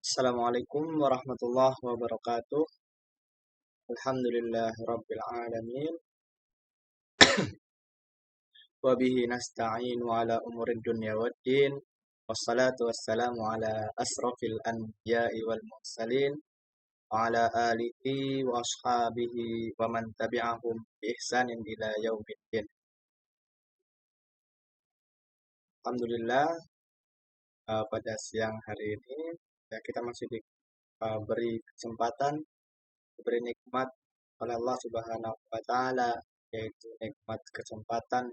Assalamualaikum warahmatullahi wabarakatuh. Alhamdulillah rabbil alamin. Wa bihi nasta'inu ala umurid dunya waddin. Wassalatu wassalamu ala asrafil anbiya'i wal mursalin. Wa ala alihi wa ashabihi wa man tabi'ahum bi ihsanin ila yaumiddin. Alhamdulillah, pada siang hari ini kita masih diberi kesempatan, diberi nikmat oleh Allah Subhanahu wa taala, yaitu nikmat kesempatan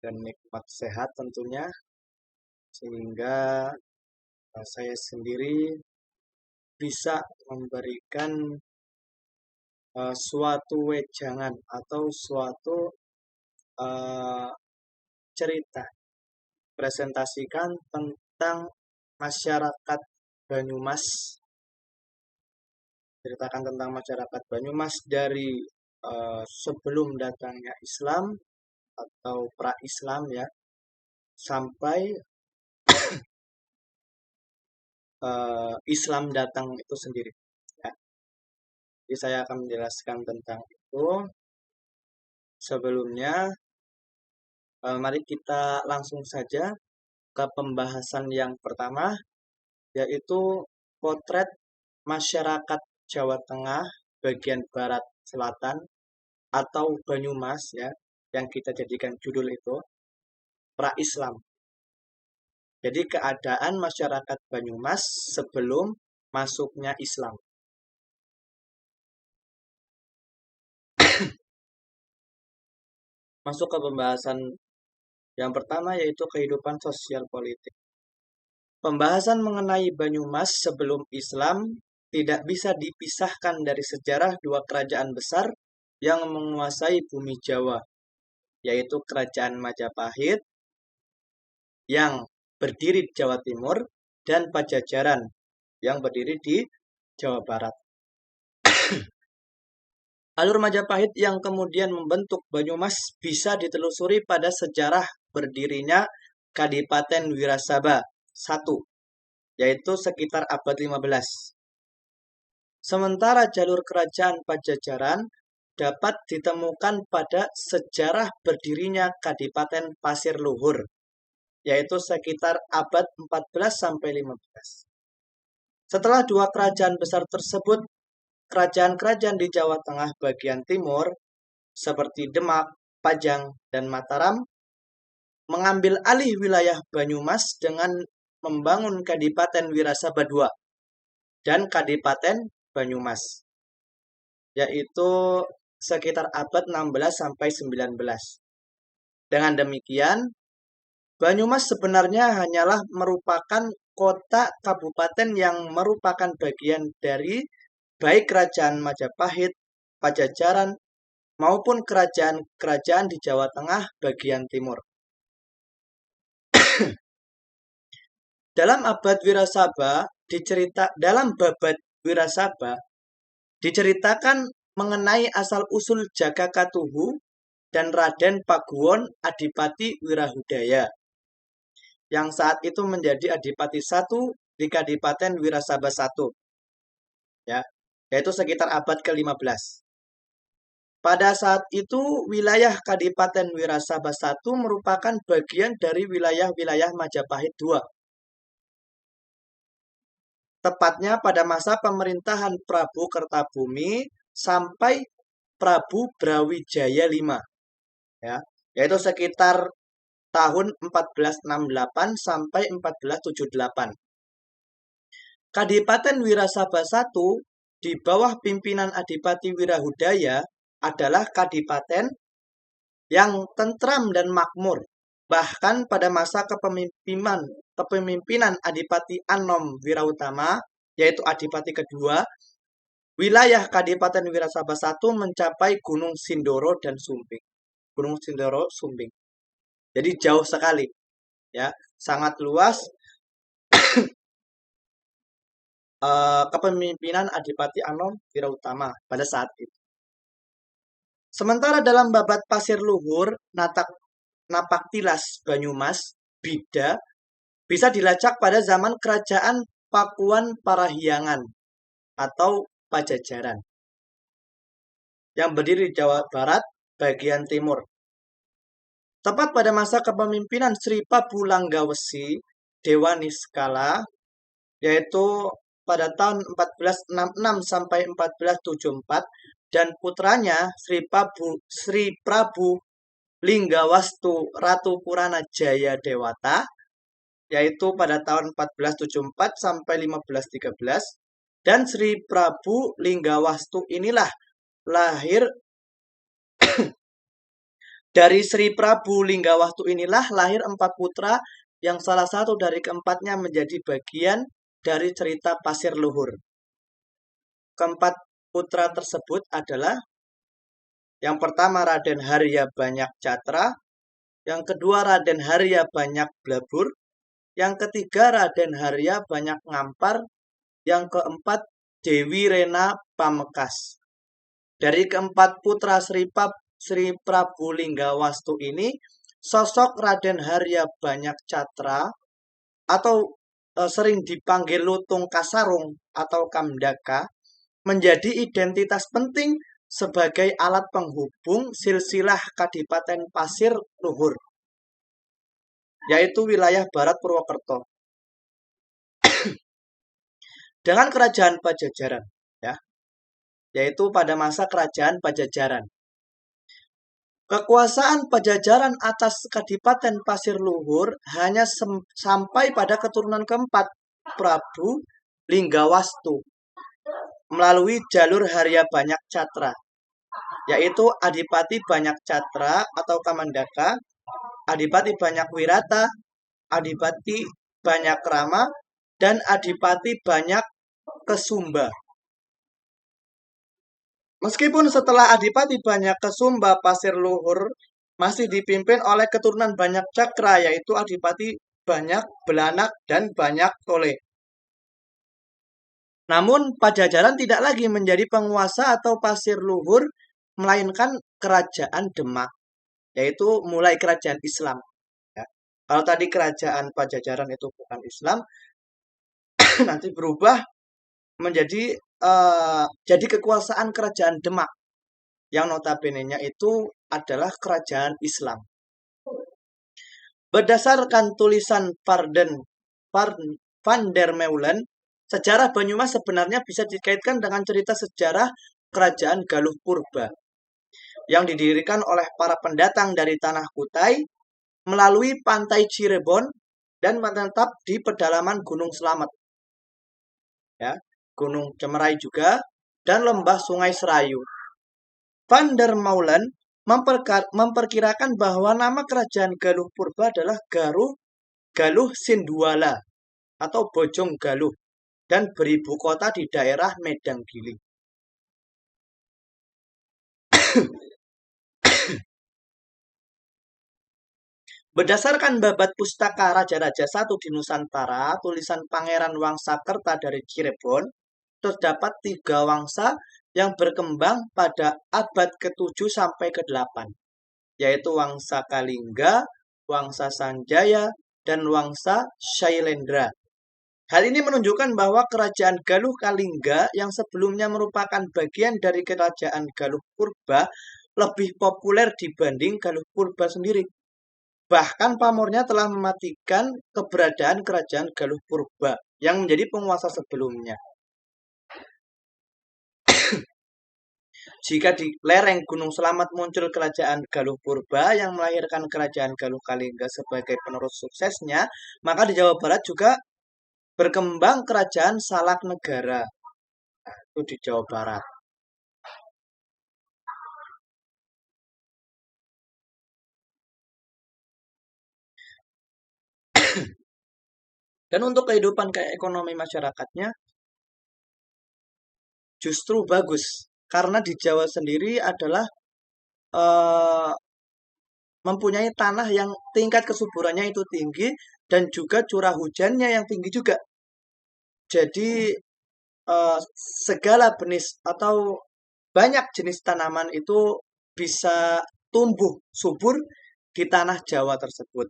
dan nikmat sehat tentunya, sehingga saya sendiri bisa memberikan suatu wejangan atau suatu cerita, presentasikan tentang masyarakat Banyumas, ceritakan tentang masyarakat Banyumas dari sebelum datangnya Islam atau pra-Islam ya, sampai Islam datang itu sendiri ya. Jadi saya akan menjelaskan tentang itu. Sebelumnya mari kita langsung saja ke pembahasan yang pertama, yaitu potret masyarakat Jawa Tengah bagian barat selatan atau Banyumas ya, yang kita jadikan judul itu pra-Islam. Jadi keadaan masyarakat Banyumas sebelum masuknya Islam. Masuk ke pembahasan yang pertama, yaitu kehidupan sosial politik. Pembahasan mengenai Banyumas sebelum Islam tidak bisa dipisahkan dari sejarah dua kerajaan besar yang menguasai bumi Jawa, yaitu Kerajaan Majapahit yang berdiri di Jawa Timur dan Pajajaran yang berdiri di Jawa Barat. Alur Majapahit yang kemudian membentuk Banyumas bisa ditelusuri pada sejarah berdirinya Kadipaten Wirasaba I, yaitu sekitar abad 15. Sementara jalur kerajaan Pajajaran dapat ditemukan pada sejarah berdirinya Kadipaten Pasir Luhur, yaitu sekitar abad 14-15. Setelah dua kerajaan besar tersebut, kerajaan-kerajaan di Jawa Tengah bagian timur, seperti Demak, Pajang, dan Mataram, mengambil alih wilayah Banyumas dengan membangun Kadipaten Wirasaba II dan Kadipaten Banyumas, yaitu sekitar abad 16-19. Dengan demikian, Banyumas sebenarnya hanyalah merupakan kota kabupaten yang merupakan bagian dari baik Kerajaan Majapahit, Pajajaran, maupun kerajaan-kerajaan di Jawa Tengah bagian timur. Dalam abad Wirasaba dalam babat Wirasaba diceritakan mengenai asal-usul Jagakatuhu dan Raden Paguwon Adipati Wirahudaya, yang saat itu menjadi Adipati I di Kadipaten Wirasaba I, ya, yaitu sekitar abad ke-15. Pada saat itu, wilayah Kadipaten Wirasaba I merupakan bagian dari wilayah-wilayah Majapahit II. Tepatnya pada masa pemerintahan Prabu Kertabumi sampai Prabu Brawijaya V, ya, yaitu sekitar tahun 1468 sampai 1478. Kadipaten Wirasaba I di bawah pimpinan Adipati Wirahudaya adalah kadipaten yang tentram dan makmur. Bahkan pada masa kepemimpinan Adipati Anom Wirautama, yaitu Adipati kedua, wilayah Kadipaten Wirasaba I mencapai Gunung Sindoro dan Sumbing. Gunung Sindoro, Sumbing. Jadi jauh sekali, ya, sangat luas. Kepemimpinan Adipati Anom Wirautama pada saat itu. Sementara dalam babat Pasir Luhur, Napaktilas Banyumas, Bida, bisa dilacak pada zaman kerajaan Pakuan Parahyangan atau Pajajaran yang berdiri di Jawa Barat bagian timur. Tepat pada masa kepemimpinan Sri Prabu Langgawesi Dewa Niskala, yaitu pada tahun 1466 sampai 1474, dan putranya Sri Prabu Linggawastu Ratu Purana Jaya Dewata, yaitu pada tahun 1474 sampai 1513, dan Sri Prabu Linggawastu inilah lahir dari Sri Prabu Linggawastu inilah lahir 4 putra yang salah satu dari keempatnya menjadi bagian dari cerita Pasir Luhur. Keempat putra tersebut adalah yang pertama Raden Harya Banyak Catra, yang kedua Raden Harya Banyak Blabur, yang ketiga Raden Harya Banyak Ngampar, yang keempat Dewi Rena Pamekas. Dari keempat putra Sri Prabu Linggawastu ini, sosok Raden Harya Banyak Catra atau sering dipanggil Lutung Kasarung atau Kamdaka menjadi identitas penting sebagai alat penghubung silsilah Kadipaten Pasir Luhur, yaitu wilayah Barat Purwokerto, dengan kerajaan Pajajaran, ya, yaitu pada masa kerajaan Pajajaran. Kekuasaan Pajajaran atas Kadipaten Pasir Luhur hanya sampai pada keturunan keempat, Prabu Linggawastu, melalui jalur Harya Banyak Catra, yaitu Adipati Banyak Catra atau Kamandaka, Adipati Banyak Wirata, Adipati Banyak Rama, dan Adipati Banyak Kesumba. Meskipun setelah Adipati Banyak Kesumba, Pasir Luhur masih dipimpin oleh keturunan Banyak Cakra, yaitu Adipati Banyak Belanak dan Banyak Tole. Namun Pajajaran tidak lagi menjadi penguasa atau Pasir Luhur, melainkan Kerajaan Demak, yaitu mulai kerajaan Islam. Ya. Kalau tadi kerajaan Pajajaran itu bukan Islam, nanti berubah menjadi jadi kekuasaan kerajaan Demak, yang notabene-nya itu adalah kerajaan Islam. Berdasarkan tulisan Van der Meulen, sejarah Banyumas sebenarnya bisa dikaitkan dengan cerita sejarah kerajaan Galuh Purba yang didirikan oleh para pendatang dari Tanah Kutai melalui pantai Cirebon dan menetap di pedalaman Gunung Slamet, ya, Gunung Cemerai juga, dan lembah Sungai Serayu. Van der Meulen memperkirakan bahwa nama kerajaan Galuh Purba adalah Galuh Sinduala atau Bojong Galuh, dan beribu kota di daerah Medang Giling. Berdasarkan babat Pustaka Raja-Raja I di Nusantara, tulisan Pangeran Wangsakerta dari Cirebon, terdapat 3 wangsa yang berkembang pada abad ke-7 sampai ke-8, yaitu Wangsa Kalingga, Wangsa Sanjaya, dan Wangsa Shailendra. Hal ini menunjukkan bahwa kerajaan Galuh Kalingga yang sebelumnya merupakan bagian dari kerajaan Galuh Purba lebih populer dibanding Galuh Purba sendiri. Bahkan pamornya telah mematikan keberadaan kerajaan Galuh Purba yang menjadi penguasa sebelumnya. Jika di lereng Gunung Slamet muncul kerajaan Galuh Purba yang melahirkan kerajaan Galuh Kalingga sebagai penerus suksesnya, maka di Jawa Barat juga berkembang kerajaan Salak Negara. Nah, itu di Jawa Barat. Dan untuk kehidupan ekonomi masyarakatnya justru bagus, karena di Jawa sendiri adalah mempunyai tanah yang tingkat kesuburannya itu tinggi dan juga curah hujannya yang tinggi juga. Jadi segala jenis atau banyak jenis tanaman itu bisa tumbuh subur di tanah Jawa tersebut.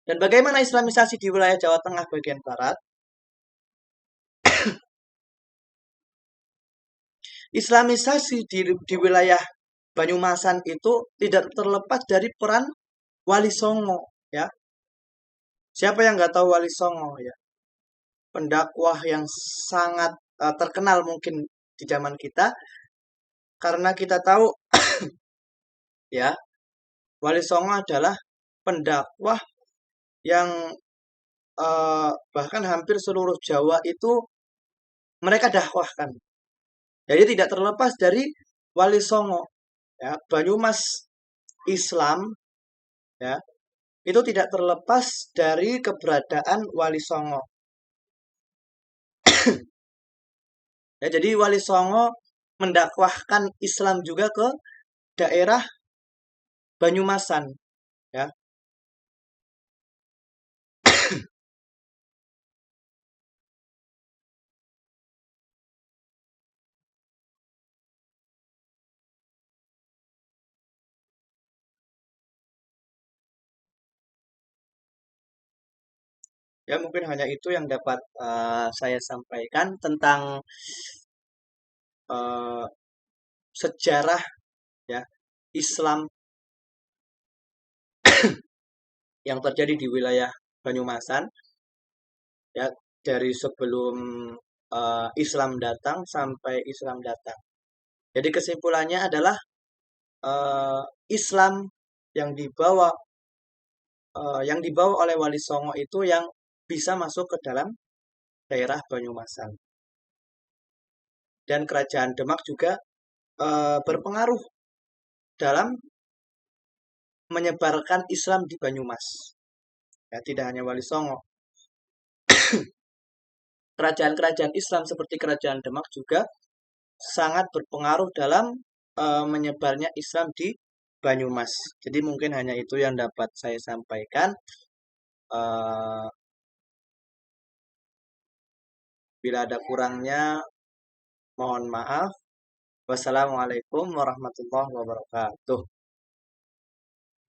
Dan bagaimana Islamisasi di wilayah Jawa Tengah bagian barat? Islamisasi di wilayah Banyumasan itu tidak terlepas dari peran Wali Songo, ya. Siapa yang nggak tahu Wali Songo, ya? Pendakwah yang sangat terkenal mungkin di zaman kita, karena kita tahu, ya, Wali Songo adalah pendakwah yang bahkan hampir seluruh Jawa itu mereka dakwahkan. Jadi tidak terlepas dari Wali Songo, ya. Banyumas Islam, ya, itu tidak terlepas dari keberadaan Wali Songo. Ya, jadi Wali Songo mendakwahkan Islam juga ke daerah Banyumasan, ya. Ya, mungkin hanya itu yang dapat saya sampaikan tentang eh, sejarah, ya, Islam yang terjadi di wilayah Banyumasan, ya, dari sebelum Islam datang sampai Islam datang. Jadi kesimpulannya adalah eh, Islam yang dibawa oleh Wali Songo itu yang bisa masuk ke dalam daerah Banyumasan. Dan Kerajaan Demak juga berpengaruh dalam menyebarkan Islam di Banyumas. Ya, tidak hanya Wali Songo. Kerajaan-kerajaan Islam seperti Kerajaan Demak juga sangat berpengaruh dalam menyebarnya Islam di Banyumas. Jadi mungkin hanya itu yang dapat saya sampaikan. Eh, Bila ada kurangnya, mohon maaf. Wassalamualaikum warahmatullahi wabarakatuh.